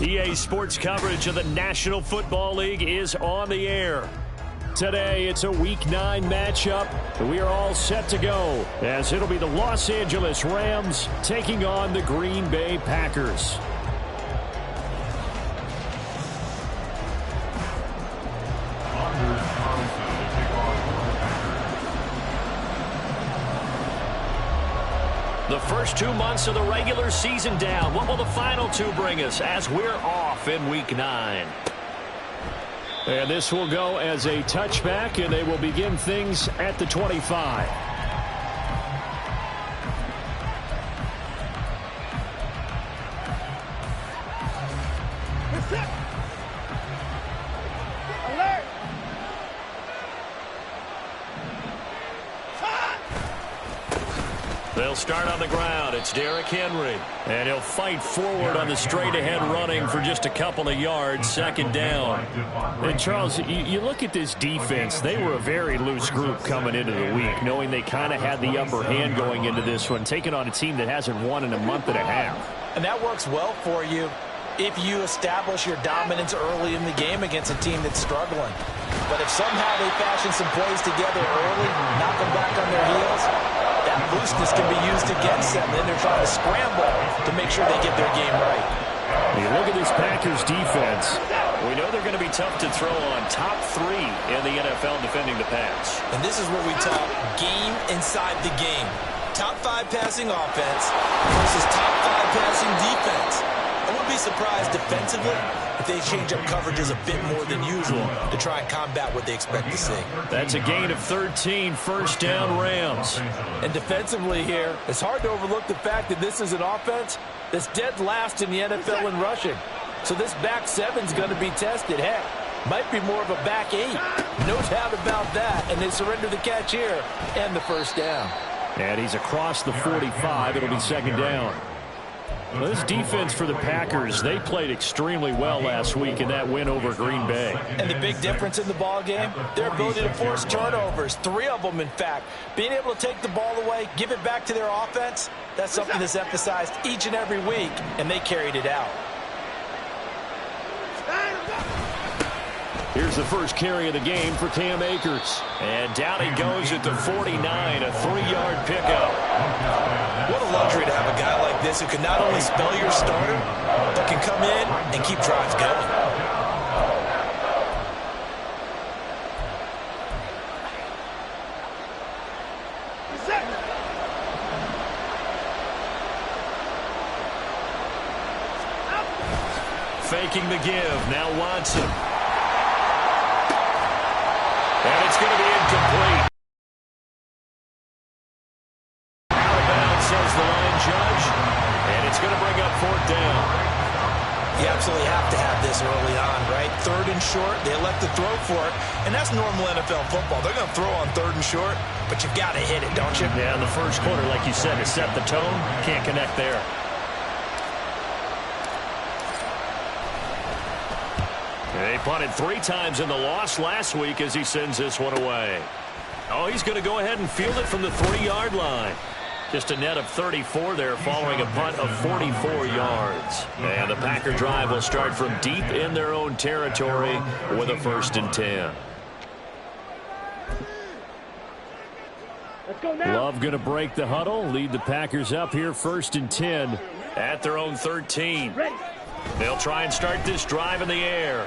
EA Sports coverage of the National Football League is on the air. Today, it's a Week 9 matchup. We are all set to go, as it'll be the Los Angeles Rams taking on the Green Bay Packers. The first 2 months of the regular season down. What will the final 2 bring us as we're off in Week 9? And this will go as a touchback, and they will begin things at the 25. They'll start on the ground. It's Derrick Henry. And he'll fight forward on the straight-ahead running for just a couple of yards, second down. And, Charles, you look at this defense. They were a very loose group coming into the week, knowing they kind of had the upper hand going into this one, taking on a team that hasn't won in a month and a half. And that works well for you if you establish your dominance early in the game against a team that's struggling. But if somehow they fashion some plays together early, knock them back on their heels, that looseness can be used against them. Then they're trying to scramble to make sure they get their game right. You look at this Packers defense. We know they're going to be tough to throw on. Top 3 in the NFL defending the pass. And this is where we talk game inside the game. Top 5 passing offense versus top 5 passing defense. I wouldn't be surprised defensively if they change up coverages a bit more than usual to try and combat what they expect to see. That's a gain of 13, first down Rams. And defensively here, it's hard to overlook the fact that this is an offense that's dead last in the NFL in rushing. So this back 7's going to be tested. Heck, might be more of a back 8. No doubt about that. And they surrender the catch here and the first down. And he's across the 45. It'll be second down. Well, this defense for the Packers, they played extremely well last week in that win over Green Bay. And the big difference in the ball game, their ability to force turnovers, 3 of them in fact. Being able to take the ball away, give it back to their offense, that's something that's emphasized each and every week, and they carried it out. Here's the first carry of the game for Cam Akers. And down he goes at the 49, a 3-yard pickup. What a luxury to have a guy like this who can not only spell your starter, but can come in and keep drives going. Faking the give. Now Watson. And it's going to be incomplete. Out of bounds, says the line judge. And it's going to bring up 4th down. You absolutely have to have this early on, right? 3rd and short, they elect to throw for it. And that's normal NFL football. They're going to throw on 3rd and short, but you've got to hit it, don't you? Yeah, in the first quarter, like you said, to set the tone, can't connect there. They punted 3 times in the loss last week as he sends this one away. Oh, he's going to go ahead and field it from the 3-yard line. Just a net of 34 there following a punt of 44 yards. And the Packer drive will start from deep in their own territory with a 1st and 10. Let's go now. Love going to break the huddle, lead the Packers up here 1st and 10 at their own 13. Ready. They'll try and start this drive in the air.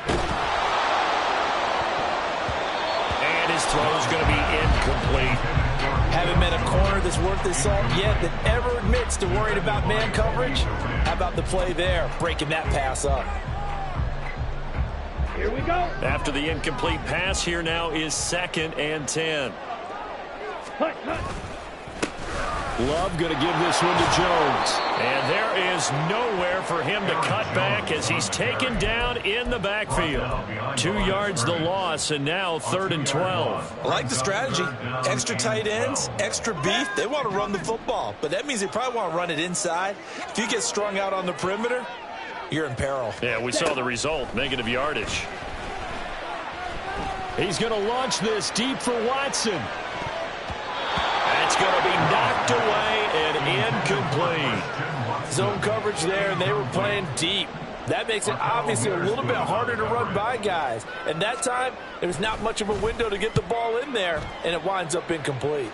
And his throw's going to be incomplete. Haven't met a corner that's worth his salt yet that ever admits to worrying about man coverage. How about the play there, breaking that pass up? Here we go. After the incomplete pass, here now is 2nd and 10. Hut, hut. Love going to give this one to Jones. And there is nowhere for him to cut back as he's taken down in the backfield. 2 yards the loss, and now 3rd and 12. I like the strategy. Extra tight ends, extra beef. They want to run the football, but that means they probably want to run it inside. If you get strung out on the perimeter, you're in peril. Yeah, we saw the result, negative yardage. He's going to launch this deep for Watson. That's going to be knocked away and incomplete. Zone coverage there, and they were playing deep. That makes it obviously a little bit harder to run by guys. And that time, there was not much of a window to get the ball in there, and it winds up incomplete.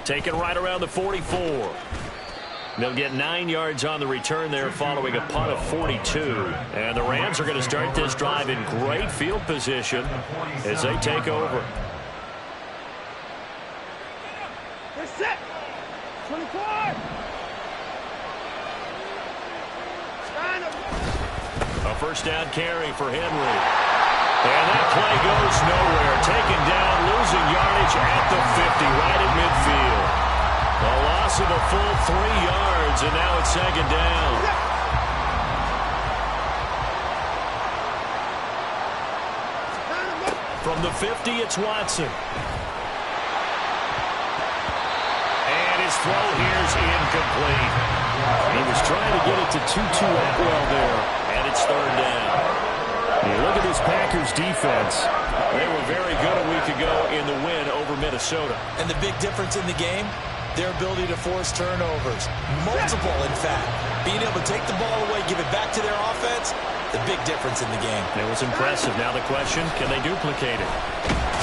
Taken right around the 44. They'll get 9 yards on the return there following a punt of 42. And the Rams are going to start this drive in great field position as they take over. They're set. 24. A first down carry for Henry. And that play goes nowhere. Taken down, losing yardage at the 50, right at midfield. A loss of a full 3 yards, and now it's second down. From the 50, it's Watson. And his throw here's incomplete. He was trying to get it to Tutu Atwell there, and it's third down. You look at this Packers defense. They were very good a week ago in the win over Minnesota. And the big difference in the game, their ability to force turnovers. Multiple, in fact. Being able to take the ball away, give it back to their offense, the big difference in the game. It was impressive. Now the question, can they duplicate it?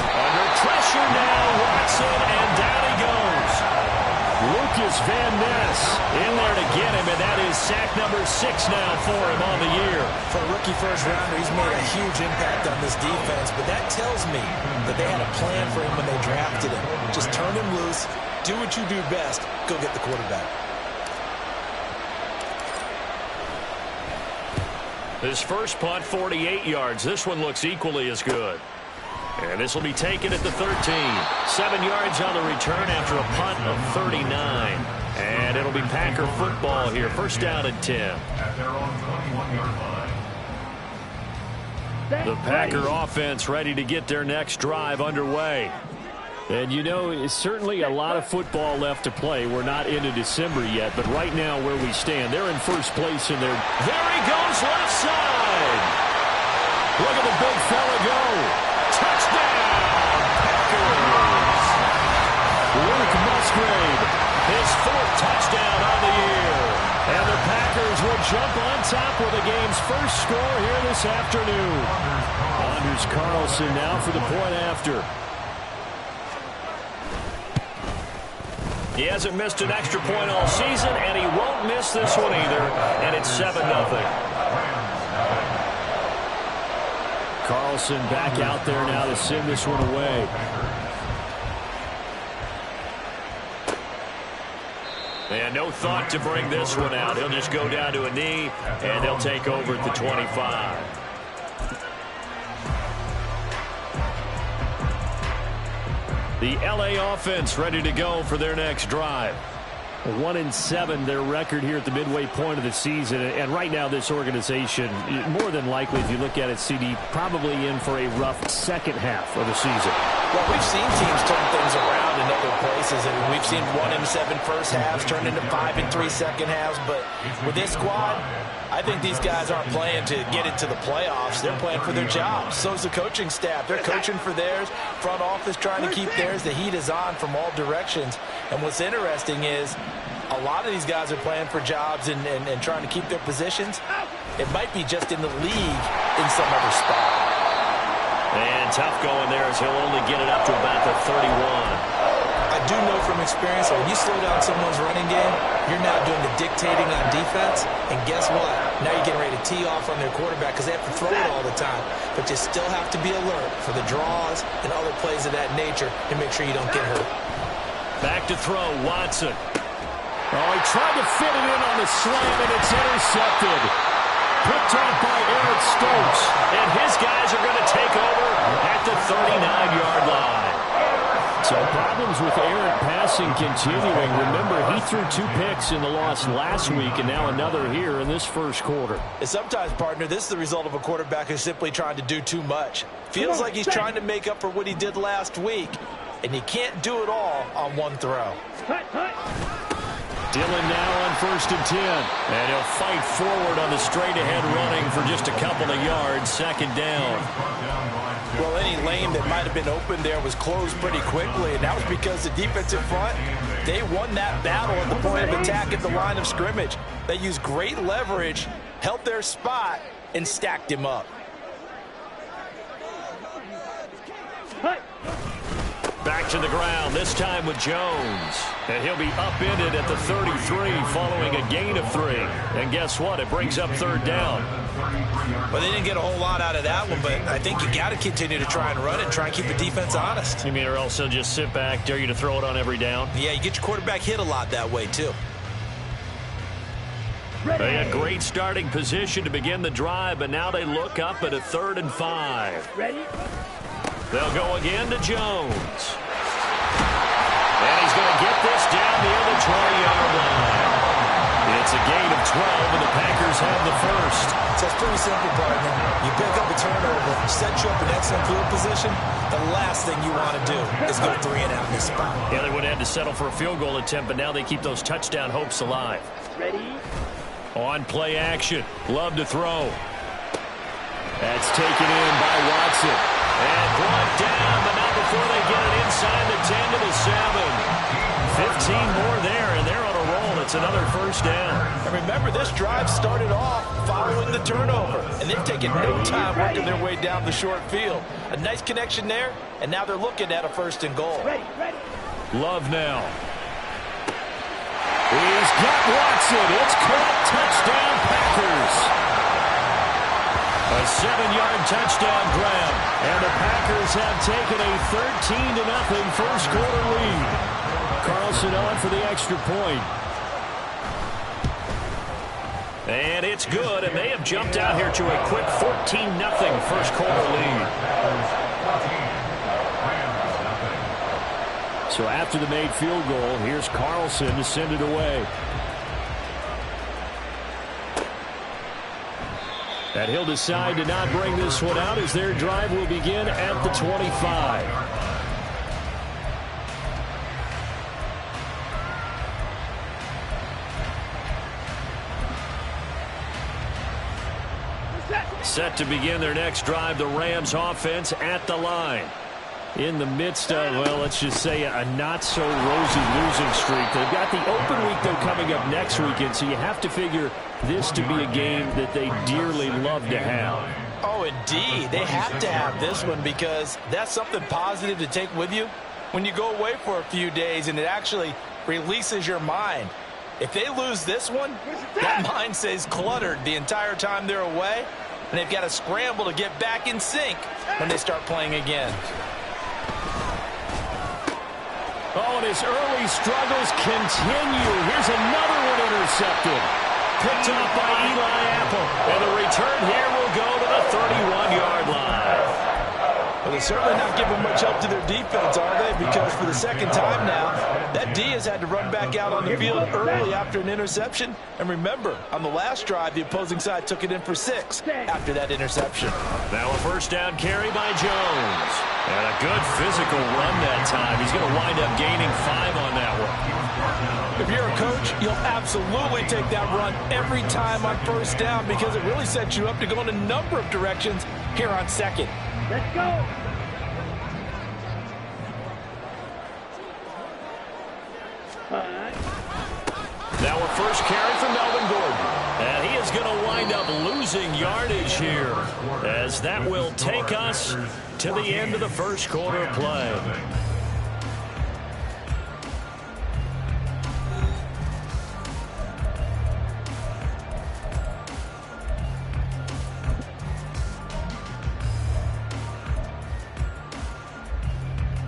Under pressure now, Watson, and down he goes. Lucas Van Ness in there to get him, and that is sack number 6 now for him on the year. For a rookie first-rounder, he's made a huge impact on this defense, but that tells me that they had a plan for him when they drafted him. Just turn him loose, do what you do best, go get the quarterback. His first punt, 48 yards. This one looks equally as good. And this will be taken at the 13. 7 yards on the return after a punt of 39. And it'll be Packer football here. First down and 10. The Packer offense ready to get their next drive underway. And, you know, it's certainly a lot of football left to play. We're not into December yet, but right now where we stand, they're in first place in their... There he goes, left side! Look at the big fella go! Touchdown, Packers! Luke Musgrave, his 4th touchdown on the year. And the Packers will jump on top with the game's first score here this afternoon. Anders Carlson now for the point after. He hasn't missed an extra point all season, and he won't miss this one either. And it's 7-0. Carlson back out there now to send this one away. And no thought to bring this one out. He'll just go down to a knee, and they'll take over at the 25. The LA offense ready to go for their next drive. 1-7 their record here at the midway point of the season, and right now this organization, more than likely, if you look at it, CD, probably in for a rough second half of the season. Well, we've seen teams turn things around in other places. I mean, we've seen 1-7 first halves turn into 5-3 second halves, but with this squad, I think these guys aren't playing to get into the playoffs. They're playing for their jobs. So's the coaching staff. They're coaching for theirs. Front office trying to keep theirs. The heat is on from all directions. And what's interesting is a lot of these guys are playing for jobs and trying to keep their positions. It might be just in the league in some other spot. And tough going there as he'll only get it up to about the 31. I do know from experience that when you slow down someone's running game, you're now doing the dictating on defense. And guess what? Now you're getting ready to tee off on their quarterback because they have to throw it all the time. But you still have to be alert for the draws and other plays of that nature and make sure you don't get hurt. Back to throw, Watson. Oh, he tried to fit it in on the slam, and it's intercepted. Picked off by Eric Stokes. And his guys are going to take over at the 39-yard line. So problems with Eric passing continuing. Remember, he threw 2 picks in the loss last week, and now another here in this first quarter. And sometimes, partner, this is the result of a quarterback who's simply trying to do too much. Feels like he's trying to make up for what he did last week, and you can't do it all on one throw. Dillon now on 1st and 10. And he'll fight forward on the straight-ahead running for just a couple of yards. 2nd down. Well, any lane that might have been open there was closed pretty quickly, and that was because the defensive front, they won that battle at the point of attack at the line of scrimmage. They used great leverage, held their spot, and stacked him up. Back to the ground, this time with Jones. And he'll be upended at the 33 following a gain of 3. And guess what? It brings up 3rd down. Well, they didn't get a whole lot out of that one, but I think you got to continue to try and run it, try and keep the defense honest. You mean, or else they'll just sit back, dare you to throw it on every down? Yeah, you get your quarterback hit a lot that way, too. They had great starting position to begin the drive, but now they look up at a 3rd and 5. Ready? They'll go again to Jones. And he's going to get this down near the 20-yard line. It's a gain of 12, and the Packers have the first. So it's pretty simple, partner. You pick up a turnover, set you up in excellent field position. The last thing you want to do is go 3 and out in this spot. Yeah, they would have had to settle for a field goal attempt, but now they keep those touchdown hopes alive. Ready? On play action. Love to throw. That's taken in by Watson. And brought down, but not before they get it inside the 10 to the 7. 15 more there, and they're on a roll. It's another 1st down. And remember, this drive started off following the turnover, and they've taken no time working their way down the short field. A nice connection there, and now they're looking at a 1st and goal. Ready? Love now. He's got Watson. It's caught. Touchdown, Packers. A 7-yard touchdown grab. And the Packers have taken a 13-0 first quarter lead. Carlson on for the extra point. And it's good, and they have jumped out here to a quick 14-0 first quarter lead. So after the made field goal, here's Carlson to send it away. And he'll decide to not bring this one out as their drive will begin at the 25. Set to begin their next drive, the Rams offense at the line. In the midst of, well, let's just say a not-so-rosy losing streak. They've got the open week, though, coming up next weekend, so you have to figure this to be a game that they dearly love to have. Oh, indeed. They have to have this one because that's something positive to take with you when you go away for a few days, and it actually releases your mind. If they lose this one, that mind stays cluttered the entire time they're away, and they've got to scramble to get back in sync when they start playing again. Oh, and his early struggles continue. Here's another one intercepted. Picked up by Eli Apple. And the return here will go to the 31-yard line. Well, they're certainly not giving much help to their defense, are they? Because for the 2nd time now, that D has had to run back out on the field early after an interception. And remember, on the last drive, the opposing side took it in for 6 after that interception. Now a 1st down carry by Jones. And a good physical run that time. He's going to wind up gaining 5 on that one. If you're a coach, you'll absolutely take that run every time on 1st down because it really sets you up to go in a number of directions here on 2nd. Let's go. Now a 1st carry from Melvin Gordon. And he is going to wind up losing yardage here as that will take us to the end of the first quarter of play.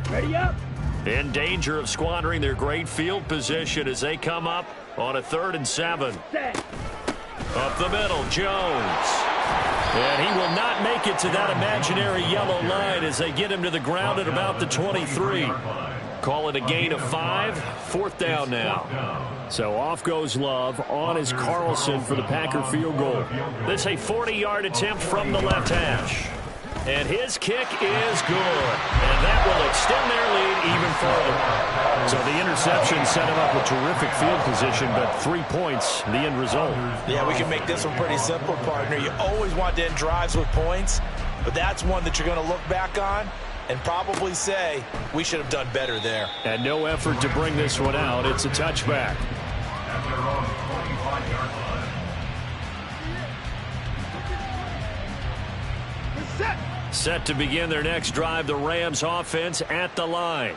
Ready up. In danger of squandering their great field position as they come up on a 3rd and 7. Set. Up the middle, Jones. And he will not make it to that imaginary yellow line as they get him to the ground at about the 23. Call it a gain of 5. 4th down now. So off goes Love. On is Carlson for the Packer field goal. This a 40-yard attempt from the left hash. And his kick is good. And that will extend their lead even further. So the interception set him up a terrific field position, but 3 points, the end result. Yeah, we can make this one pretty simple, partner. You always want to end drives with points, but that's one that you're going to look back on and probably say, we should have done better there. And no effort to bring this one out. It's a touchback. Set to begin their next drive, the Rams offense at the line.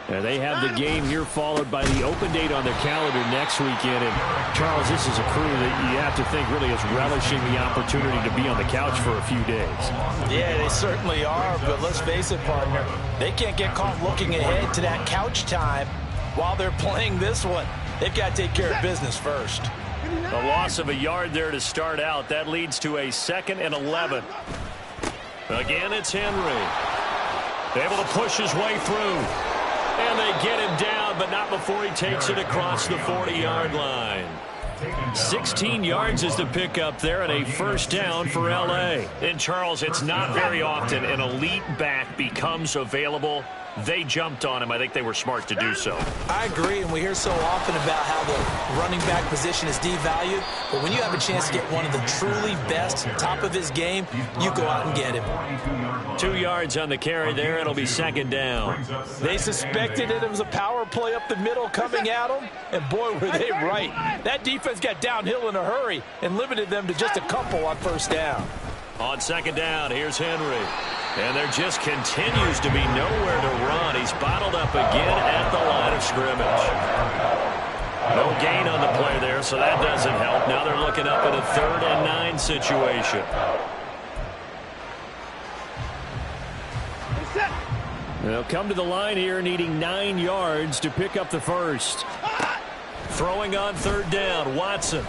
And they have the game here followed by the open date on their calendar next weekend. And, Charles, this is a crew that you have to think really is relishing the opportunity to be on the couch for a few days. Yeah, they certainly are, but let's face it, partner. They can't get caught looking ahead to that couch time while they're playing this one. They've got to take care of business first. A loss of a yard there to start out. That leads to a 2nd and 11. Again, it's Henry. Able to push his way through. And they get him down, but not before he takes it across the 40-yard line. 16 yards is the pickup there, and a first down for L.A. And, Charles, it's not very often an elite back becomes available. They jumped on him. I think they were smart to do so. I agree, and we hear so often about how the running back position is devalued. But when you have a chance to get one of the truly best, top of his game, you go out and get him. 2 yards on the carry there. It'll be 2nd down. They suspected it was a power play up the middle coming at them, and boy, were they right. That defense got downhill in a hurry and limited them to just a couple on first down. On 2nd down, here's Henry. And there just continues to be nowhere to run. He's bottled up again at the line of scrimmage. No gain on the play there, so that doesn't help. Now they're looking up at a 3rd and 9 situation. They'll come to the line here needing 9 yards to pick up the first. Throwing on 3rd down, Watson.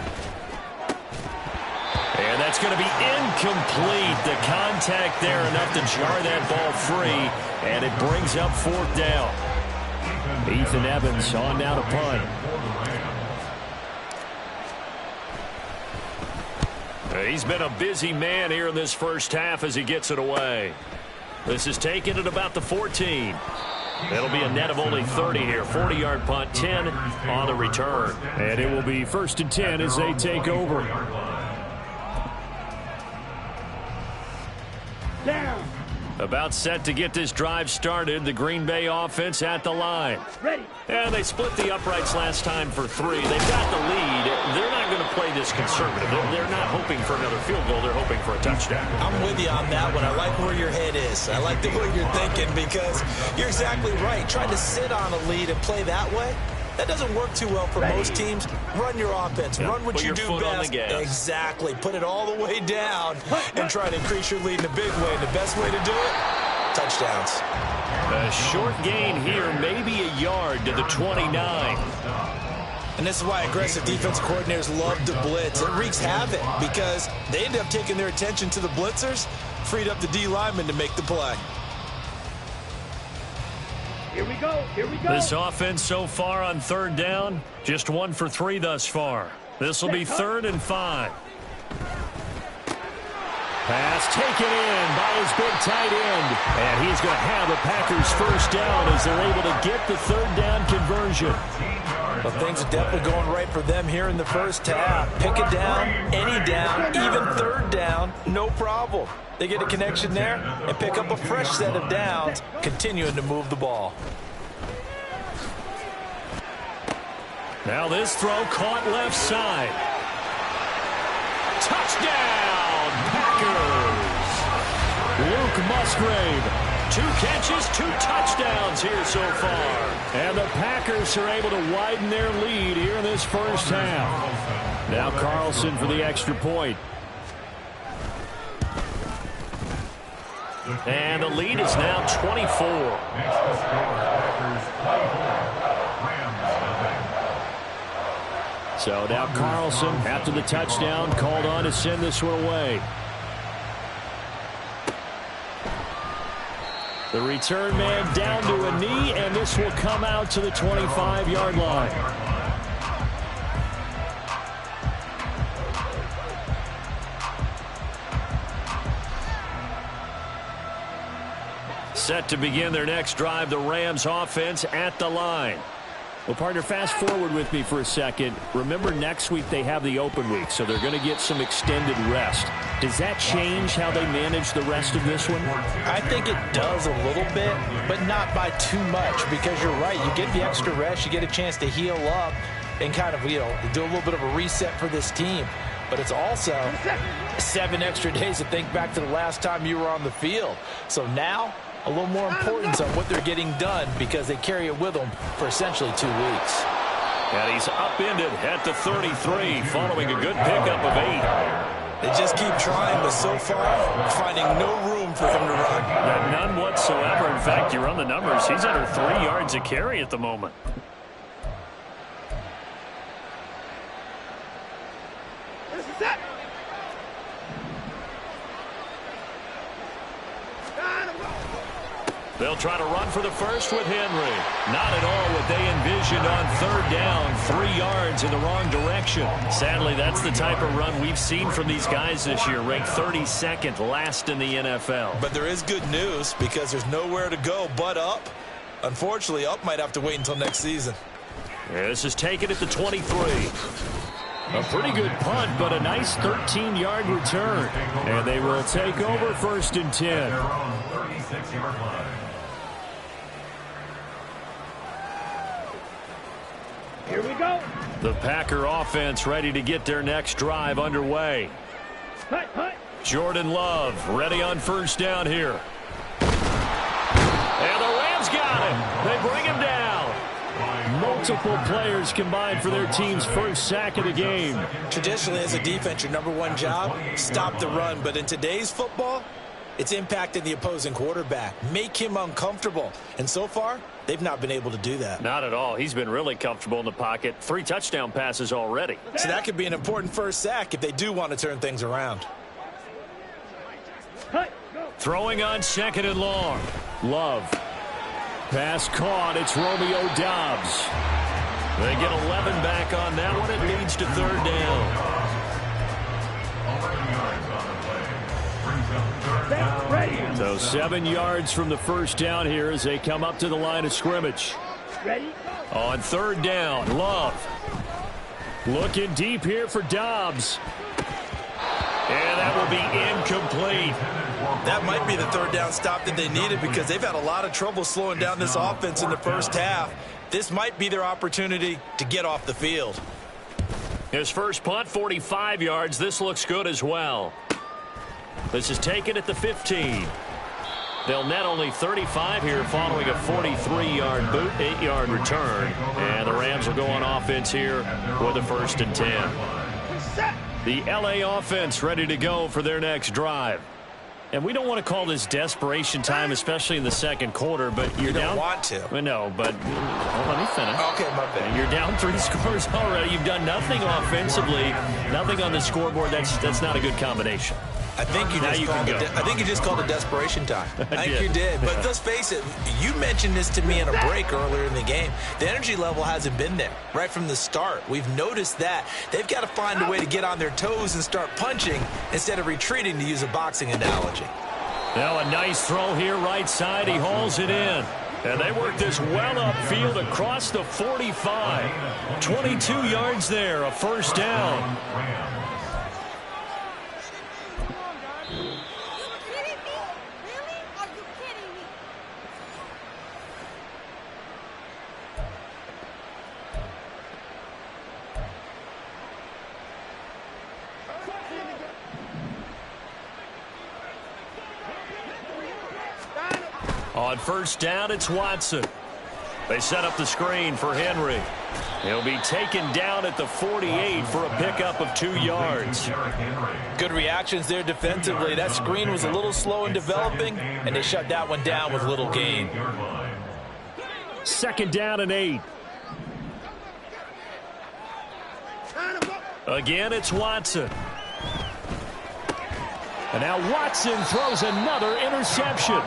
And that's going to be incomplete. The contact there enough to jar that ball free, and it brings up 4th down. Ethan Evans on now to punt. He's been a busy man here in this first half as he gets it away. This is taken at about the 14. It'll be a net of only 30 here. 40-yard punt, 10 on the return. And it will be 1st and 10 as they take over. Down. About set to get this drive started. The Green Bay offense at the line. Ready. And they split the uprights last time for 3. They've got the lead. They're not going to play this conservative. They're not hoping for another field goal. They're hoping for a touchdown. I'm with you on that one. I like where your head is. I like the way you're thinking because you're exactly right. Trying to sit on a lead and play that way, that doesn't work too well for most teams. Run your offense. Yep. Run what you do best. Exactly. Put it all the way down and try to increase your lead in a big way. And the best way to do it, touchdowns. A short gain here, maybe a yard to the 29. And this is why aggressive defense coordinators love to blitz. It wreaks havoc because they end up taking their attention to the blitzers, freed up the D lineman to make the play. Here we go. Here we go. This offense so far on 3rd down, just 1 for 3 thus far. This will be 3rd and 5. Pass taken in by his big tight end. And he's going to have the Packers first down as they're able to get the 3rd down conversion. Well, things are definitely going right for them here in the first half. Pick it down, any down, even 3rd down, no problem. They get a connection there and pick up a fresh set of downs, continuing to move the ball. Now this throw caught left side. Touchdown, Packers! Luke Musgrave. 2 catches, 2 touchdowns here so far. And the Packers are able to widen their lead here in this first half. Now Carlson for the extra point. And the lead is now 24. So now Carlson, after the touchdown, called on to send this one away. The return man down to a knee, and this will come out to the 25-yard line. Set to begin their next drive, the Rams offense at the line. Well, partner, fast forward with me for a second. Remember, next week they have the open week, so they're going to get some extended rest. Does that change how they manage the rest of this one? I think it does a little bit, but not by too much, because you're right. You get the extra rest, you get a chance to heal up and kind of, do a little bit of a reset for this team. But it's also 7 extra days to think back to the last time you were on the field. So now, a little more importance on what they're getting done because they carry it with them for essentially 2 weeks. And he's upended at the 33 following a good pickup of 8. They just keep trying, but so far, finding no room for him to run. None whatsoever. In fact, you run the numbers. He's under 3 yards a carry at the moment. They'll try to run for the first with Henry. Not at all what they envisioned on 3rd down. 3 yards in the wrong direction. Sadly, that's the type of run we've seen from these guys this year. Ranked 32nd last in the NFL. But there is good news because there's nowhere to go but up. Unfortunately, up might have to wait until next season. Yeah, this is taken at the 23. A pretty good punt, but a nice 13-yard return. And they will take over 1st and 10. Here we go. The Packer offense ready to get their next drive underway. Hut, hut. Jordan Love ready on 1st down here. And the Rams got him. They bring him down. Multiple players combined for their team's first sack of the game. Traditionally, as a defense, your #1 job, stop the run. But in today's football, it's impacting the opposing quarterback. Make him uncomfortable. And so far, they've not been able to do that. Not at all. He's been really comfortable in the pocket. 3 touchdown passes already. So that could be an important first sack if they do want to turn things around. Hut, go. Throwing on 2nd and long. Love. Pass caught. It's Romeo Doubs. They get 11 back on that one. It leads to 3rd down. Ready. So 7 yards from the first down here as they come up to the line of scrimmage. Ready. On 3rd down, Love. Looking deep here for Doubs. And that will be incomplete. That might be the 3rd down stop that they needed because they've had a lot of trouble slowing down this offense in the first half. This might be their opportunity to get off the field. His first punt, 45 yards. This looks good as well. This is taken at the 15. They'll net only 35 here following a 43-yard boot, 8-yard return. And the Rams will go on offense here with a 1st and 10. The LA offense ready to go for their next drive. And we don't want to call this desperation time, especially in the 2nd quarter, but you're down. You don't want to. Well, no, but let me finish. Okay, my bad. You're down 3 scores already. You've done nothing offensively, nothing on the scoreboard. That's not a good combination. I think you just called it desperation time. I think you did. But let's face it, you mentioned this to me in a break earlier in the game. The energy level hasn't been there right from the start. We've noticed that. They've got to find a way to get on their toes and start punching instead of retreating, to use a boxing analogy. Now a nice throw here right side. He hauls it in. And they work this well upfield across the 45. 22 yards there, a 1st down. On 1st down, it's Watson. They set up the screen for Henry. He'll be taken down at the 48 for a pickup of 2 yards. Good reactions there defensively. That screen was a little slow in developing, and they shut that one down with little gain. 2nd down and 8. Again, it's Watson. And now Watson throws another interception.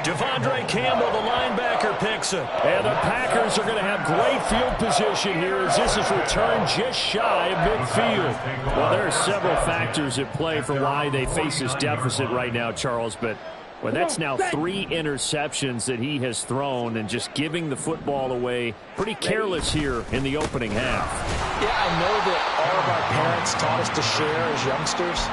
Devondre Campbell, the linebacker, picks him. And the Packers are going to have great field position here as this is returned just shy of midfield. Well, there are several factors at play for why they face this deficit right now, Charles, but Well, that's now 3 interceptions that he has thrown, and just giving the football away pretty careless here in the opening half. Yeah, I know that all of our parents taught us to share as youngsters,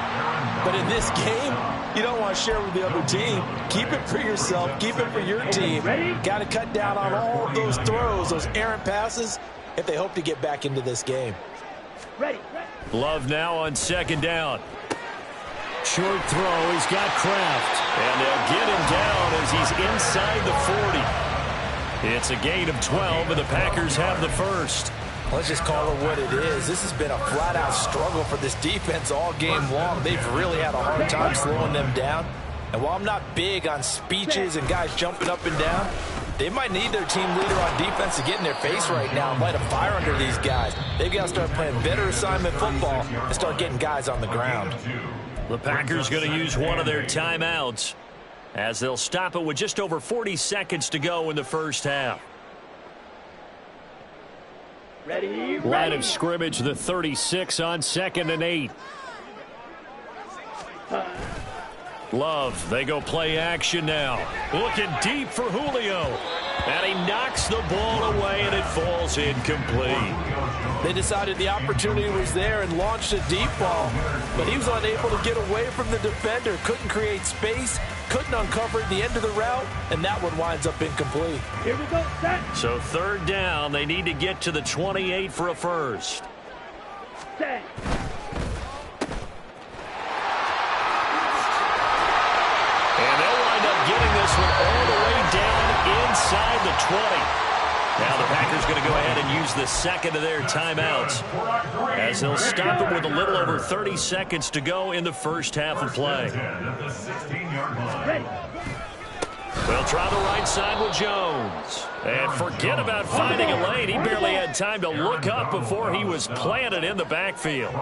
but in this game, you don't want to share with the other team. Keep it for yourself. Keep it for your team. Got to cut down on all of those throws, those errant passes, if they hope to get back into this game. Love now on second down. Short throw. He's got Kraft. And they'll get him down as he's inside the 40. It's a gain of 12, and the Packers have the first. Let's just call it what it is. This has been a flat-out struggle for this defense all game long. They've really had a hard time slowing them down. And while I'm not big on speeches and guys jumping up and down, they might need their team leader on defense to get in their face right now and light a fire under these guys. They've got to start playing better assignment football and start getting guys on the ground. The Packers going to use one of their timeouts as they'll stop it with just over 40 seconds to go in the first half. Line of scrimmage, the 36 on 2nd and 8. Love, they go play action now. Looking deep for Julio. And he knocks the ball away, and it falls incomplete. They decided the opportunity was there and launched a deep ball, but he was unable to get away from the defender, couldn't create space, couldn't uncover the end of the route, and that one winds up incomplete. Here we go, set. So third down, they need to get to the 28 for a first. Set. And they'll wind up getting this one all the way down inside the 20. Now the Packers going to go ahead and use the second of their timeouts as they'll stop it with a little over 30 seconds to go in the first half of play. Ready. They'll try the right side with Jones. And forget about finding a lane. He barely had time to look up before he was planted in the backfield.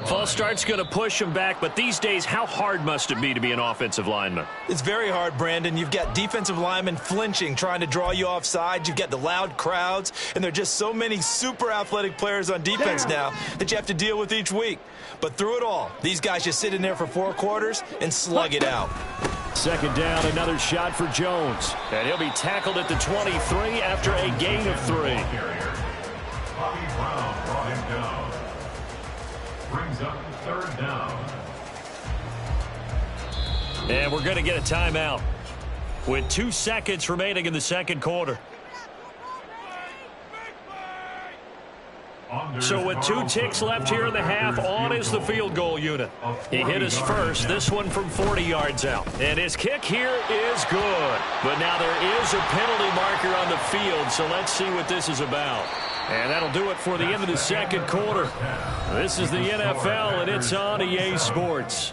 False start's going to push him back, but these days, how hard must it be to be an offensive lineman? It's very hard, Brandon. You've got defensive linemen flinching, trying to draw you offside. You've got the loud crowds, and there are just so many super athletic players on defense now that you have to deal with each week. But through it all, these guys just sit in there for 4 quarters and slug it out. Second down, another shot for Jones. And he'll be tackled at the 23 after a gain of 3. Bobby Brown brought him down. Brings up third down. And we're going to get a timeout with 2 seconds remaining in the second quarter. So with 2 ticks left here in the half, on is the field goal unit. He hit his first, this one from 40 yards out. And his kick here is good. But now there is a penalty marker on the field, so let's see what this is about. And that'll do it for the end of the second quarter. This is the NFL, and it's on EA Sports.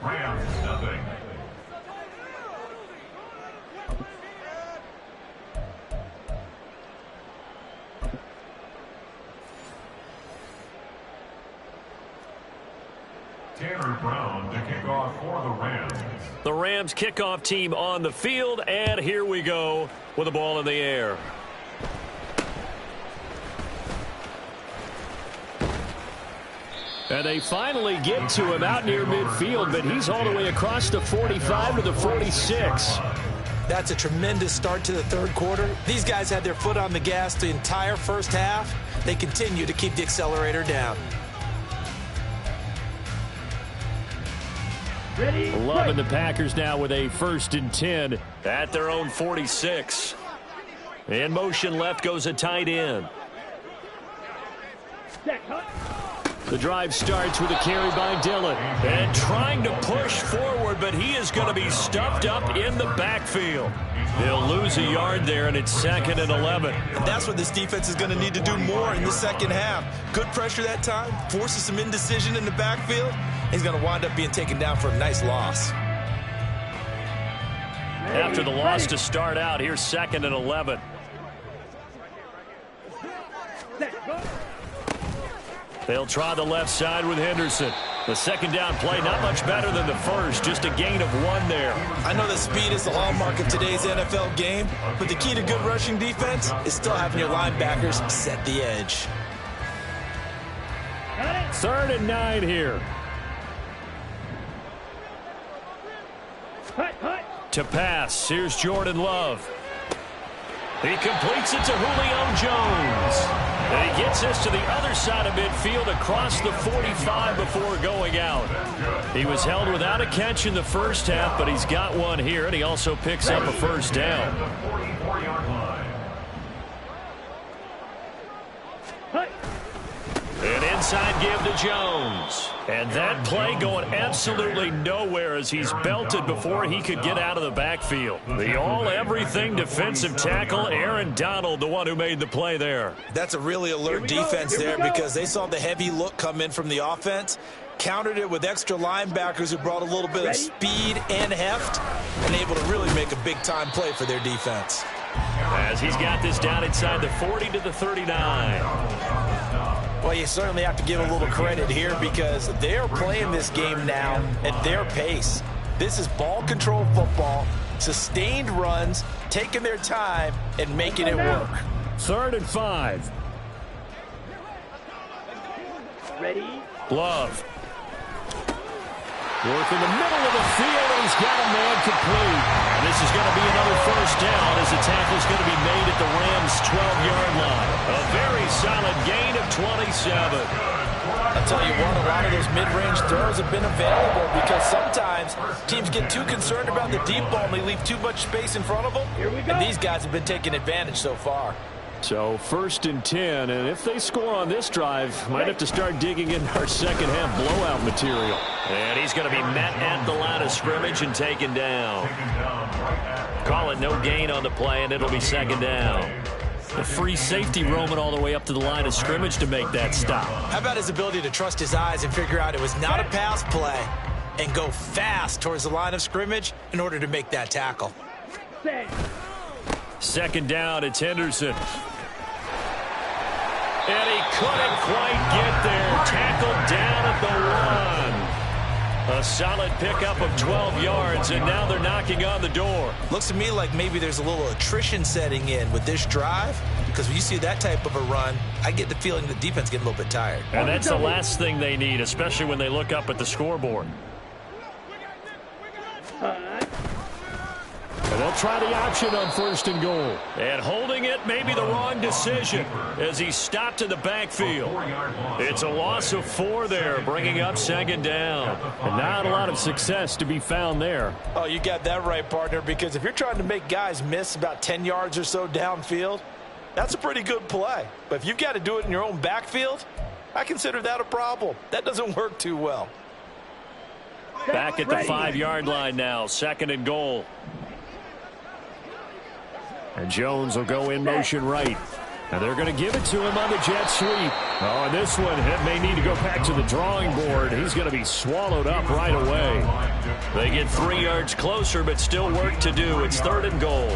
Tanner Brown to kick off for the Rams. The Rams kickoff team on the field, and here we go with the ball in the air. And they finally get to him out near midfield, but he's all the way across the 45 to the 46. That's a tremendous start to the third quarter. These guys had their foot on the gas the entire first half. They continue to keep the accelerator down. Ready. Loving the Packers now with a 1st and 10. At their own 46. In motion left goes a tight end. Set. Cut. The drive starts with a carry by Dillon. And trying to push forward, but he is going to be stuffed up in the backfield. He'll lose a yard there, and it's 2nd and 11. And that's what this defense is going to need to do more in the second half. Good pressure that time, forces some indecision in the backfield. He's going to wind up being taken down for a nice loss. After the loss to start out, here's 2nd and 11. Set. Go. They'll try the left side with Henderson. The second down play, not much better than the first, just a gain of 1 there. I know that speed is the hallmark of today's NFL game, but the key to good rushing defense is still having your linebackers set the edge. 3rd and 9 here. Hut, hut. To pass, here's Jordan Love. He completes it to Julio Jones. And he gets this to the other side of midfield across the 45 before going out. He was held without a catch in the first half, but he's got one here, and he also picks up a first down. Hut. An inside give to Jones. And that play going absolutely nowhere as he's belted before he could get out of the backfield. The all-everything defensive tackle, Aaron Donald, the one who made the play there. That's a really alert defense there because they saw the heavy look come in from the offense, countered it with extra linebackers who brought a little bit of speed and heft, and able to really make a big-time play for their defense. As he's got this down inside the 40 to the 39. Well, you certainly have to give a little credit here because they're playing this game now at their pace. This is ball control football, sustained runs, taking their time, and making it work. 3rd and 5. Ready? Love. Work in the middle of the field, and he's got a man complete. And this is going to be another first down as the tackle is going to be made at the Rams' 12-yard line. A very solid gain of 27. I'll tell you what, a lot of those mid-range throws have been available because sometimes teams get too concerned about the deep ball and they leave too much space in front of them. And these guys have been taking advantage so far. So 1st and 10, and if they score on this drive, might have to start digging in our second half blowout material. And he's going to be met at the line of scrimmage and taken down. Call it no gain on the play, and it'll be 2nd down. The free safety roaming all the way up to the line of scrimmage to make that stop. How about his ability to trust his eyes and figure out it was not a pass play and go fast towards the line of scrimmage in order to make that tackle. Set. 2nd down, it's Henderson. And he couldn't quite get there. Tackled down at the 1. A solid pickup of 12 yards, and now they're knocking on the door. Looks to me like maybe there's a little attrition setting in with this drive, because when you see that type of a run, I get the feeling the defense getting a little bit tired. And that's the last thing they need, especially when they look up at the scoreboard. And they'll try the option on 1st and goal. And holding it may be the wrong decision as he stopped in the backfield. It's a loss of 4 there, bringing up 2nd down. And not a lot of success to be found there. Oh, you got that right, partner, because if you're trying to make guys miss about 10 yards or so downfield, that's a pretty good play. But if you've got to do it in your own backfield, I consider that a problem. That doesn't work too well. Back at the 5-yard line now, 2nd and goal. And Jones will go in motion right. And they're going to give it to him on the jet sweep. Oh, and this one may need to go back to the drawing board. He's going to be swallowed up right away. They get 3 yards closer, but still work to do. It's 3rd and goal.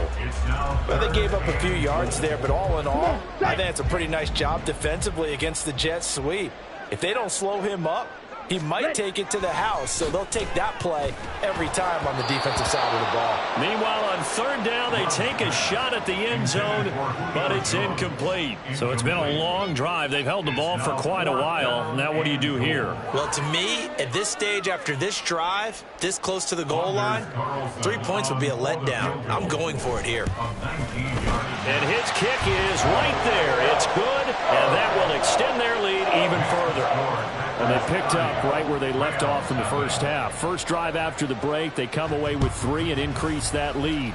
Well, they gave up a few yards there, but all in all, I think it's a pretty nice job defensively against the jet sweep. If they don't slow him up, he might take it to the house, so they'll take that play every time on the defensive side of the ball. Meanwhile, on 3rd down, they take a shot at the end zone, but it's incomplete. So it's been a long drive. They've held the ball for quite a while. Now what do you do here? Well, to me, at this stage after this drive, this close to the goal line, 3 points would be a letdown. I'm going for it here. And his kick is right there. It's good, and that will extend their lead even further. And they picked up right where they left off in the first half. First drive after the break, they come away with 3 and increase that lead.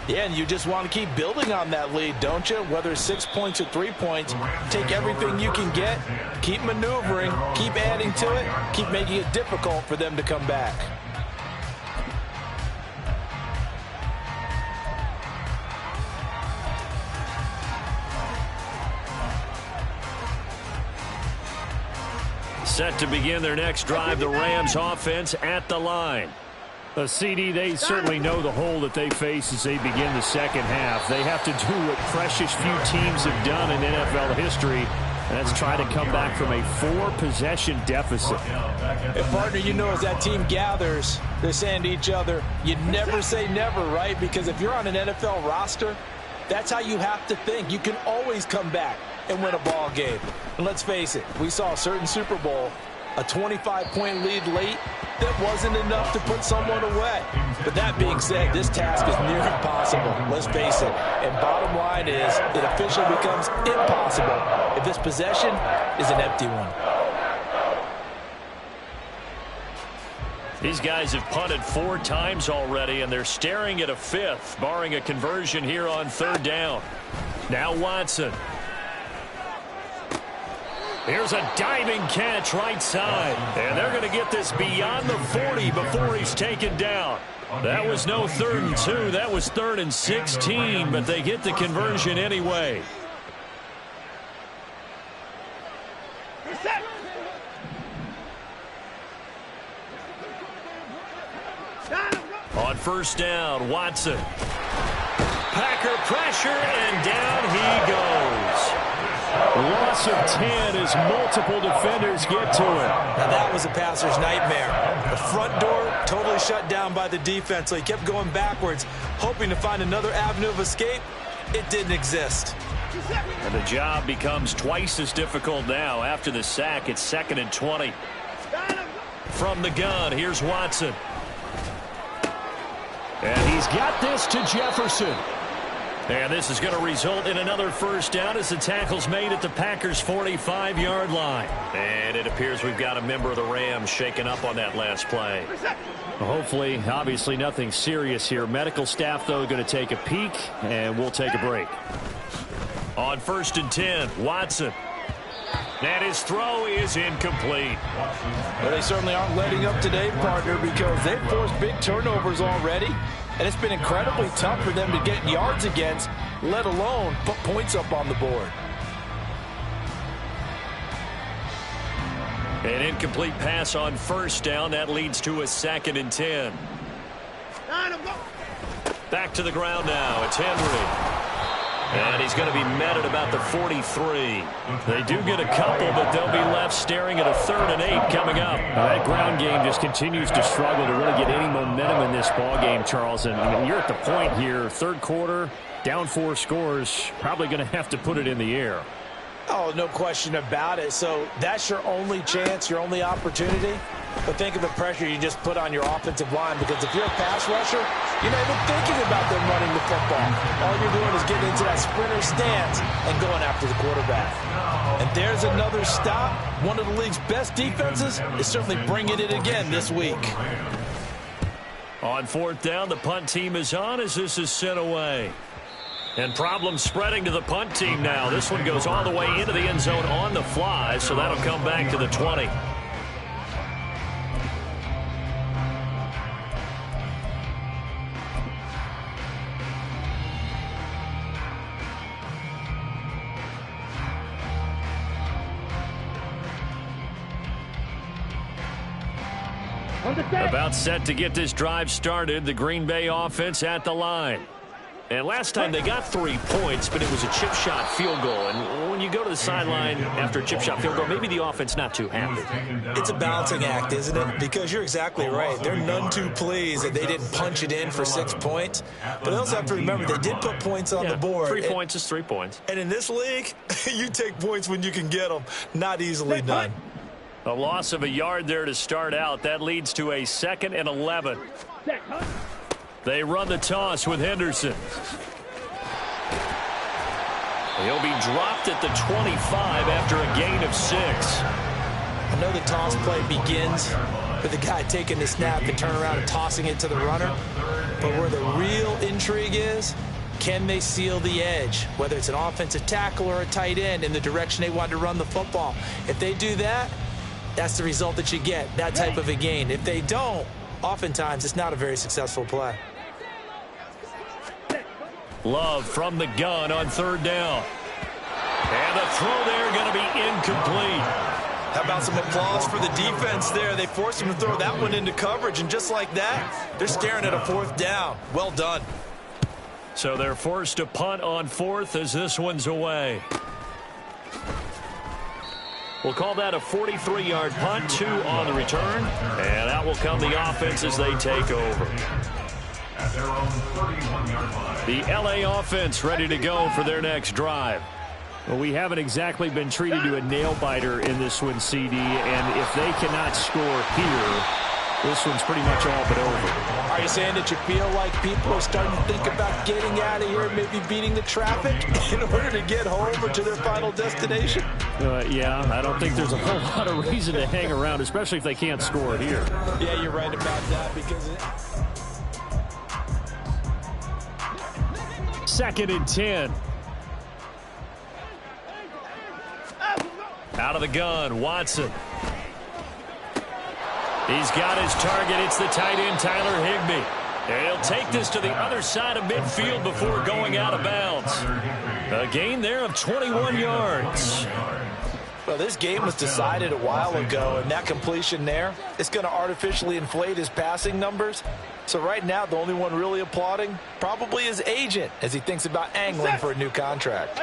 Yeah, and you just want to keep building on that lead, don't you? Whether it's 6 points or 3 points, take everything you can get, keep maneuvering, keep adding to it, keep making it difficult for them to come back. Set to begin their next drive, the Rams offense at the line. A CD, they certainly know the hole that they face as they begin the second half. They have to do what precious few teams have done in NFL history, and that's try to come back from a 4-possession deficit. And partner, you know, as that team gathers, they're saying to each other, you never say never, right? Because if you're on an NFL roster, that's how you have to think. You can always come back and win a ball game. And let's face it, we saw a certain Super Bowl, a 25-point lead late, that wasn't enough to put someone away. But that being said, this task is near impossible, let's face it. And bottom line is, it officially becomes impossible if this possession is an empty one. These guys have punted 4 times already, and they're staring at a 5th, barring a conversion here on 3rd down. Now Watson. Here's a diving catch right side. And they're going to get this beyond the 40 before he's taken down. That was no 3rd and 2. That was 3rd and 16, but they get the conversion anyway. On 1st down, Watson. Packer pressure, and down he goes. Loss of 10 as multiple defenders get to it. Now that was a passer's nightmare. The front door totally shut down by the defense, so he kept going backwards, hoping to find another avenue of escape. It didn't exist. And the job becomes twice as difficult now. After the sack, it's 2nd and 20. From the gun, here's Watson. And he's got this to Jefferson. And this is going to result in another 1st down as the tackle's made at the Packers' 45-yard line. And it appears we've got a member of the Rams shaken up on that last play. Well, hopefully, obviously nothing serious here. Medical staff, though, going to take a peek, and we'll take a break. On 1st and 10, Watson. And his throw is incomplete. Well, they certainly aren't letting up today, partner, because they've forced big turnovers already. And it's been incredibly tough for them to get yards against, let alone put points up on the board. An incomplete pass on 1st down. That leads to a 2nd and 10. Back to the ground now. It's Henry. And he's going to be met at about the 43. They do get a couple, but they'll be left staring at a 3rd and 8 coming up. That ground game just continues to struggle to really get any momentum in this ballgame, Charles. And I mean, you're at the point here, 3rd quarter, down 4 scores, probably going to have to put it in the air. Oh, no question about it. So that's your only chance, your only opportunity. But think of the pressure you just put on your offensive line, because if you're a pass rusher, you're not even thinking about them running the football. All you're doing is getting into that sprinter stance and going after the quarterback. And there's another stop. One of the league's best defenses is certainly bringing it again this week. On 4th down, the punt team is on as this is sent away. And problems spreading to the punt team now. This one goes all the way into the end zone on the fly, so that'll come back to the 20. About set to get this drive started, the Green Bay offense at the line. And last time they got 3 points, but it was a chip shot field goal. And when you go to the sideline after a chip shot field goal, maybe the offense not too happy. It's a balancing act, isn't it? Because you're exactly right. They're none too pleased that they didn't punch it in for 6 points. But they also have to remember they did put points on the board. 3 points is 3 points. And in this league, you take points when you can get them. Not easily done. A loss of a yard there to start out. That leads to a 2nd and 11. They run the toss with Henderson. He'll be dropped at the 25 after a gain of 6. I know the toss play begins with the guy taking the snap and turn around and tossing it to the runner. But where the real intrigue is, can they seal the edge, whether it's an offensive tackle or a tight end, in the direction they want to run the football? If they do that, that's the result that you get, that type of a gain. If they don't, oftentimes it's not a very successful play. Love from the gun on 3rd down. And the throw there going to be incomplete. How about some applause for the defense there? They forced him to throw that one into coverage, and just like that, they're staring at a 4th down. Well done. So they're forced to punt on 4th as this one's away. We'll call that a 43-yard punt, 2 on the return. And out will come the offense as they take over. At their own 31-yard line. The LA offense ready to go for their next drive. Well, we haven't exactly been treated to a nail-biter in this one, CD, and if they cannot score here, this one's pretty much all but over. Are you saying that you feel like people are starting to think about getting out of here, maybe beating the traffic in order to get home or to their final destination? Yeah, I don't think there's a whole lot of reason to hang around, especially if they can't score here. Yeah, you're right about that because... Second and 10. Out of the gun, Watson. He's got his target. It's the tight end, Tyler Higbee. And he'll take this to the other side of midfield before going out of bounds. A gain there of 21 yards. Well, this game was decided a while ago, and that completion there, it's going to artificially inflate his passing numbers. So right now, the only one really applauding probably his agent as he thinks about angling for a new contract.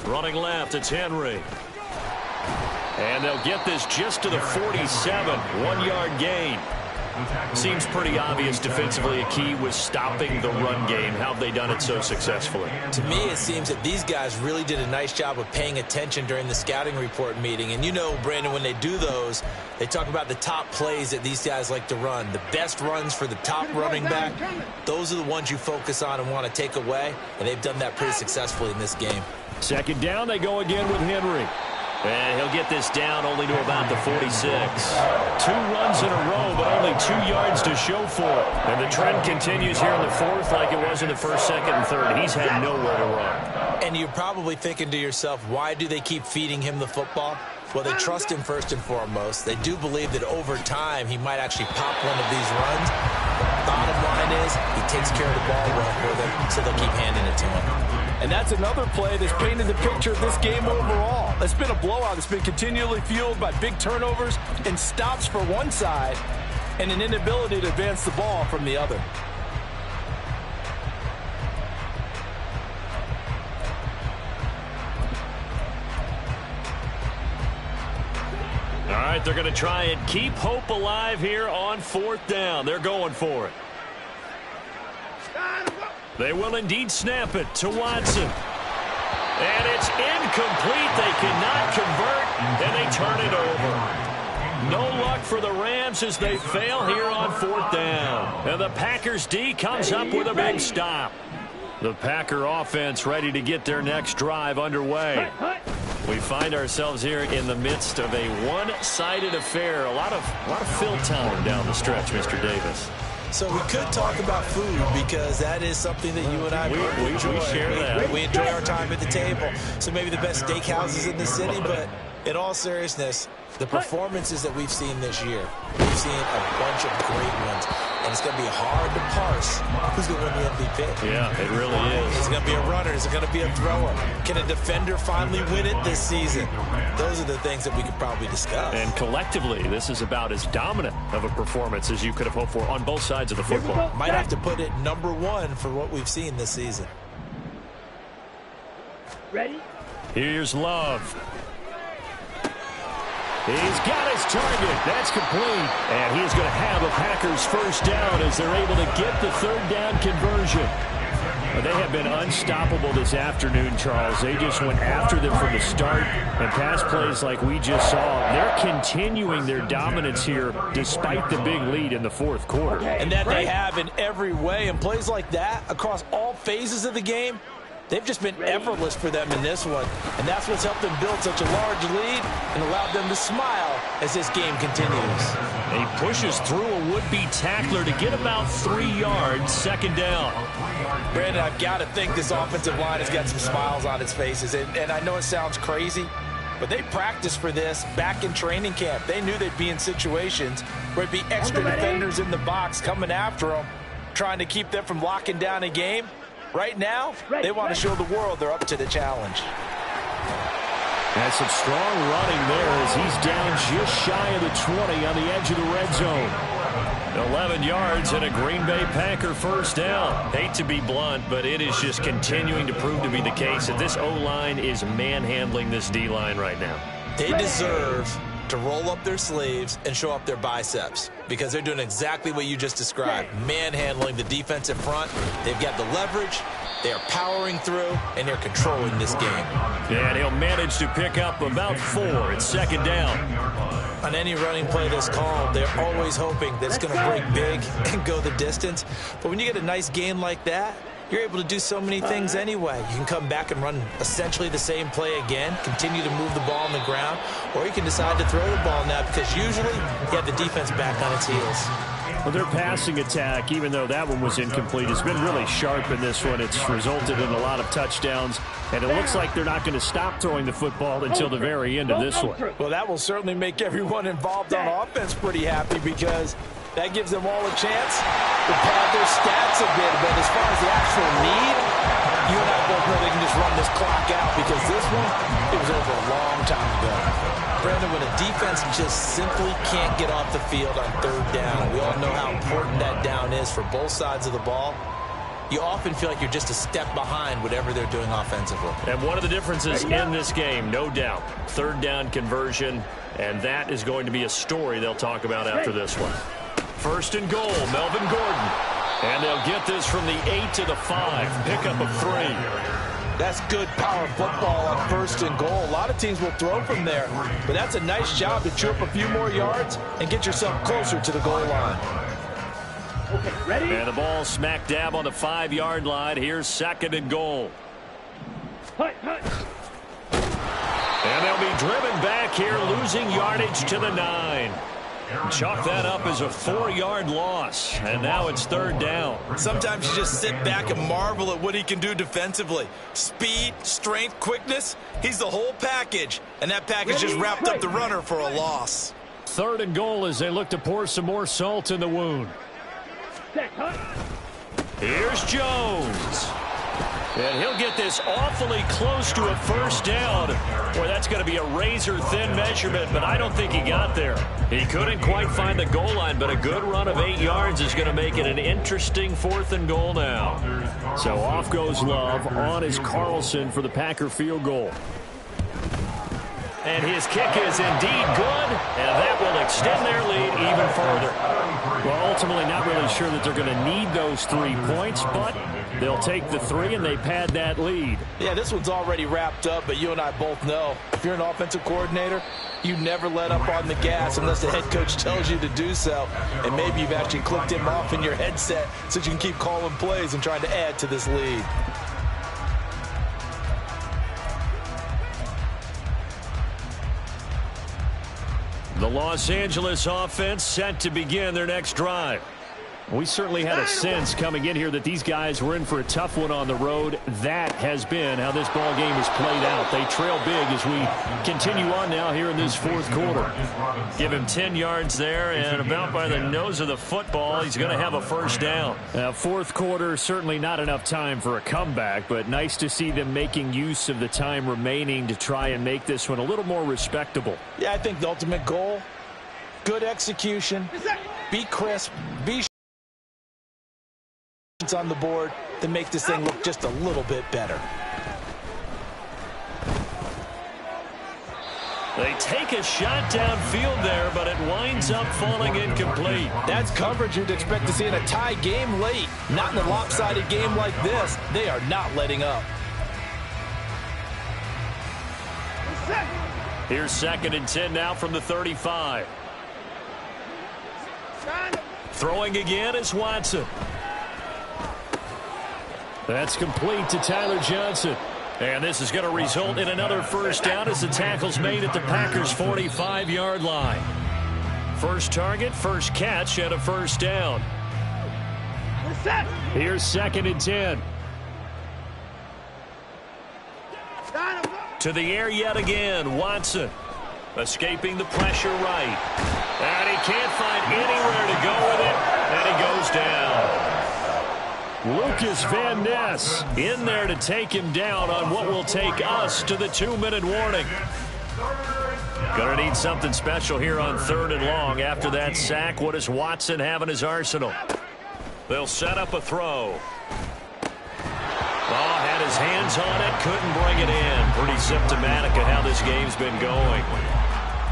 Running left, it's Henry. And they'll get this just to the 47, 1-yard gain. Seems pretty obvious defensively a key was stopping the run game. How have they done it so successfully? To me, it seems that these guys really did a nice job of paying attention during the scouting report meeting. And you know, Brandon, when they do those, they talk about the top plays that these guys like to run. The best runs for the top running back, those are the ones you focus on and want to take away. And they've done that pretty successfully in this game. Second down, they go again with Henry. And he'll get this down only to about the 46. 2 runs in a row, but only 2 yards to show for it. And the trend continues here in the fourth like it was in the first, second, and third. He's had nowhere to run. And you're probably thinking to yourself, why do they keep feeding him the football? Well, they trust him first and foremost. They do believe that over time he might actually pop one of these runs. Bottom line is he takes care of the ball well for them, so they'll keep handing it to him. And that's another play that's painted the picture of this game overall. It's been a blowout. It's been continually fueled by big turnovers and stops for one side and an inability to advance the ball from the other. All right, they're going to try and keep hope alive here on 4th down. They're going for it. They will indeed snap it to Watson. And it's incomplete. They cannot convert, and they turn it over. No luck for the Rams as they fail here on 4th down. And the Packers D comes up with a big stop. The Packer offense ready to get their next drive underway. We find ourselves here in the midst of a one-sided affair. A lot of fill time down the stretch, Mr. Davis. So we could talk about food because that is something that you and I enjoy. We share that. We enjoy our time at the table. So maybe the best steakhouses in the city, but in all seriousness, the performances that we've seen this year, we've seen a bunch of great ones, and it's going to be hard to parse who's going to win the MVP. Yeah, it really is. Is it going to be a runner? Is it going to be a thrower? Can a defender finally win it this season? Those are the things that we could probably discuss. And collectively, this is about as dominant of a performance as you could have hoped for on both sides of the football. Might have to put it #1 for what we've seen this season. Ready? Here's Love. He's got his target. That's complete. And he is going to have a Packers first down as they're able to get the 3rd down conversion. Well, they have been unstoppable this afternoon, Charles. They just went after them from the start. And pass plays like we just saw, they're continuing their dominance here despite the big lead in the 4th quarter. And that they have in every way. And plays like that across all phases of the game, they've just been effortless for them in this one. And that's what's helped them build such a large lead and allowed them to smile as this game continues. And he pushes through a would-be tackler to get about 3 yards, 2nd down. Brandon, I've got to think this offensive line has got some smiles on its faces. And I know it sounds crazy, but they practiced for this back in training camp. They knew they'd be in situations where it'd be extra defenders in the box coming after them, trying to keep them from locking down a game. Right now, they want to show the world they're up to the challenge. That's some strong running there as he's down just shy of the 20 on the edge of the red zone. 11 yards and a Green Bay Packer first down. Hate to be blunt, but it is just continuing to prove to be the case that this O-line is manhandling this D-line right now. They deserve to roll up their sleeves and show up their biceps because they're doing exactly what you just described, manhandling the defensive front. They've got the leverage, They are powering through, and they're controlling this game. And he'll manage to pick up about 4. It's second down. On any running play that's called, they're always hoping that it's going to break big and go the distance. But when you get a nice game like that, you're able to do so many things anyway. You can come back and run essentially the same play again, continue to move the ball on the ground, or you can decide to throw the ball now because usually you have the defense back on its heels. Well, their passing attack, even though that one was incomplete, has been really sharp in this one. It's resulted in a lot of touchdowns, and it looks like they're not going to stop throwing the football until the very end of this one. Well, that will certainly make everyone involved on offense pretty happy because that gives them all a chance to pad their stats a bit. But as far as the actual need, you and I both know they can just run this clock out because this one, it was over a long time ago. Brandon, when a defense just simply can't get off the field on third down, we all know how important that down is for both sides of the ball. You often feel like you're just a step behind whatever they're doing offensively. And one of the differences in this game, no doubt, third down conversion, and that is going to be a story they'll talk about after this one. First and goal, Melvin Gordon. And they'll get this from the 8 to the 5. Pickup of 3. That's good power football on first and goal. A lot of teams will throw from there, but that's a nice job to chew up a few more yards and get yourself closer to the goal line. Okay, ready? And the ball smack dab on the 5-yard line. Here's second and goal. Hut, hut. And they'll be driven back here, losing yardage to the 9. Chalk that up as a 4-yard loss, and now it's third down. Sometimes you just sit back and marvel at what he can do defensively. Speed, strength, quickness, he's the whole package. And that package just wrapped up the runner for a loss. Third and goal as they look to pour some more salt in the wound. Set, hut. Here's Jones. And he'll get this awfully close to a first down. Boy, that's going to be a razor-thin measurement, but I don't think he got there. He couldn't quite find the goal line, but a good run of 8 yards is going to make it an interesting 4th and goal now. So off goes Love. On is Carlson for the Packer field goal. And his kick is indeed good, and that will extend their lead even further. Well, ultimately not really sure that they're going to need those 3 points, but they'll take the 3 and they pad that lead. Yeah, this one's already wrapped up, but you and I both know if you're an offensive coordinator, you never let up on the gas unless the head coach tells you to do so. And maybe you've actually clicked him off in your headset so you can keep calling plays and trying to add to this lead. The Los Angeles offense set to begin their next drive. We certainly had a sense coming in here that these guys were in for a tough one on the road. That has been how this ball game has played out. They trail big as we continue on now here in this 4th quarter. Give him 10 yards there, and about by the nose of the football, he's going to have a first down. 4th quarter, certainly not enough time for a comeback, but nice to see them making use of the time remaining to try and make this one a little more respectable. Yeah, I think the ultimate goal, good execution, be crisp, be on the board to make this thing look just a little bit better. They take a shot downfield there, but it winds up falling incomplete. That's coverage you'd expect to see in a tie game late. Not in a lopsided game like this. They are not letting up. Here's second and 10 now from the 35. Throwing again is Watson. That's complete to Tyler Johnson. And this is going to result in another first down as the tackle's made at the Packers' 45-yard line. First target, first catch, and a first down. Here's second and 10. To the air yet again, Watson. Escaping the pressure right. And he can't find anywhere to go with it, and he goes down. Lucas Van Ness in there to take him down on what will take us to the 2-minute warning. Going to need something special here on 3rd and long. After that sack, what does Watson have in his arsenal? They'll set up a throw. Oh, had his hands on it, couldn't bring it in. Pretty symptomatic of how this game's been going.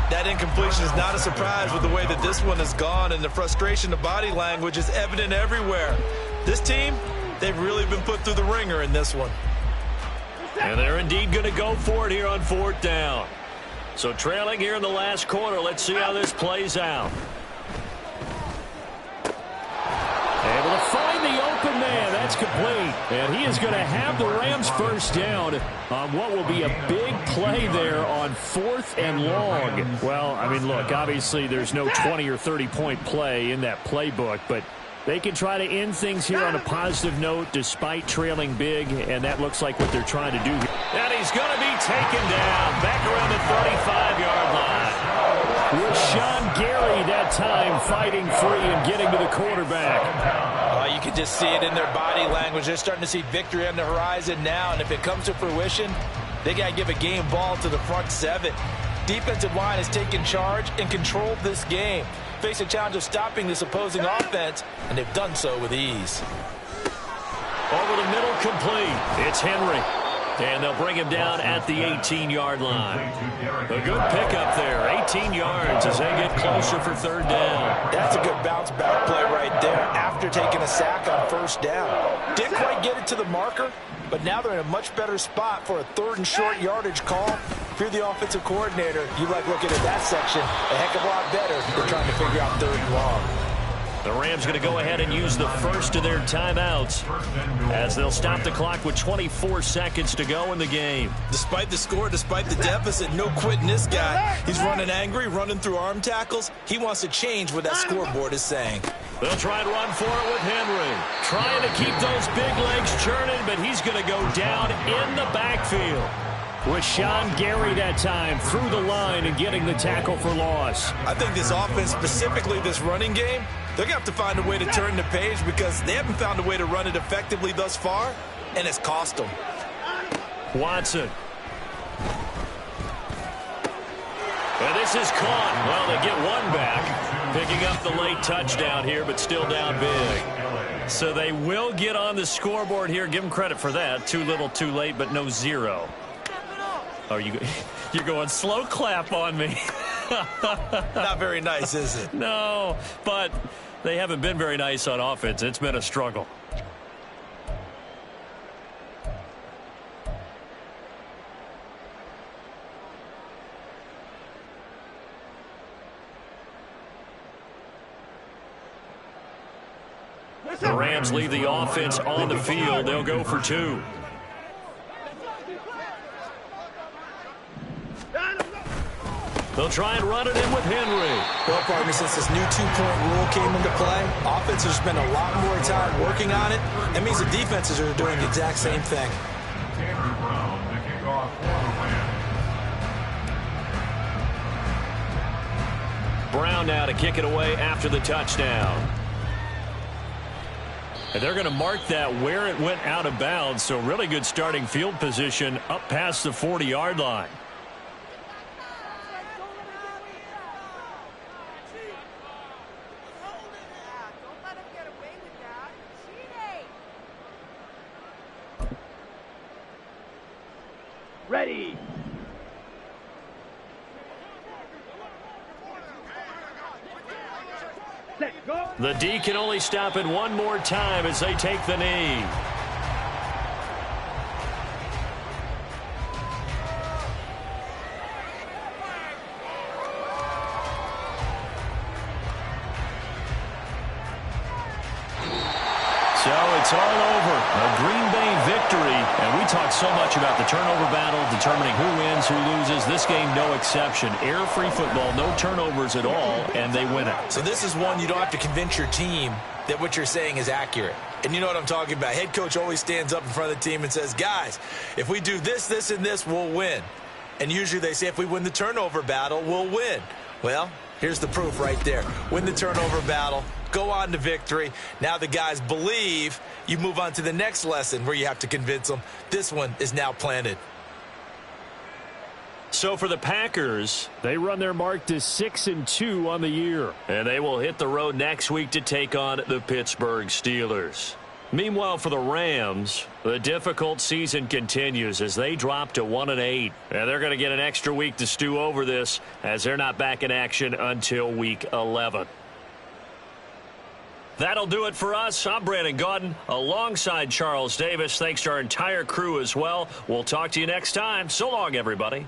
That incompletion is not a surprise with the way that this one has gone, and the frustration of body language is evident everywhere. This team, They've really been put through the ringer in this one. And they're indeed going to go for it here on 4th down. So trailing here in the last quarter. Let's see how this plays out. Able to find the open man. That's complete. And he is going to have the Rams first down on what will be a big play there on 4th and long. Well, I mean, look, obviously there's no 20 or 30-point play in that playbook, but they can try to end things here on a positive note despite trailing big, and that looks like what they're trying to do here. And he's going to be taken down back around the 35-yard line. With Sean Gary that time fighting free and getting to the quarterback. You can just see it in their body language. They're starting to see victory on the horizon now, and if it comes to fruition, they got to give a game ball to the front 7. Defensive line has taken charge and controlled this game. Face a challenge of stopping this opposing offense, and they've done so with ease. Over the middle, complete. It's Henry. And they'll bring him down at the 18-yard line. A good pickup there. 18 yards as they get closer for 3rd down. That's a good bounce-back play right there after taking a sack on 1st down. Didn't quite get it to the marker, but now they're in a much better spot for a 3rd and short yardage call. If you're the offensive coordinator, you like looking at that section a heck of a lot better than trying to figure out 3rd and long. The Rams going to go ahead and use the first of their timeouts as they'll stop the clock with 24 seconds to go in the game. Despite the score, despite the deficit, no quitting this guy. He's running angry, running through arm tackles. He wants to change what that scoreboard is saying. They'll try and run for it with Henry. Trying to keep those big legs churning, but he's going to go down in the backfield. With Sean Gary that time through the line and getting the tackle for loss. I think this offense, specifically this running game, they're going to have to find a way to turn the page because they haven't found a way to run it effectively thus far, and it's cost them. Watson. And this is caught. Well, they get one back, picking up the late touchdown here, but still down big. So they will get on the scoreboard here. Give them credit for that. Too little, too late, but no 0. Oh, you're going slow clap on me. Not very nice, is it? No, but they haven't been very nice on offense. It's been a struggle. The Rams leave the offense on the field. They'll go for 2. They'll try and run it in with Henry. Well, partner, since this new 2-point rule came into play, offenses spend a lot more time working on it. That means the defenses are doing the exact same thing. Brown to kick off for the Rams. Brown now to kick it away after the touchdown. And they're going to mark that where it went out of bounds, so really good starting field position up past the 40-yard line. Ready. Set, go. The D can only stop it one more time as they take the knee. So it's all over. A Green Bay victory. And we talk so much about the turnover battle, determining who wins, who loses. This game, no exception. Error-free football, no turnovers at all, and they win it. So this is one you don't have to convince your team that what you're saying is accurate. And you know what I'm talking about. Head coach always stands up in front of the team and says, guys, if we do this, this, and this, we'll win. And usually they say if we win the turnover battle, we'll win. Well, here's the proof right there. Win the turnover battle. Go on to victory. Now the guys believe. You move on to the next lesson where you have to convince them. This one is now planted. So for the Packers, They run their mark to 6-2 on the year. and they will hit the road next week to take on the Pittsburgh Steelers. Meanwhile, for the Rams, the difficult season continues as they drop to 1-8. And they're going to get an extra week to stew over this as they're not back in action until week 11. That'll do it for us. I'm Brandon Gaudin alongside Charles Davis. Thanks to our entire crew as well. We'll talk to you next time. So long, everybody.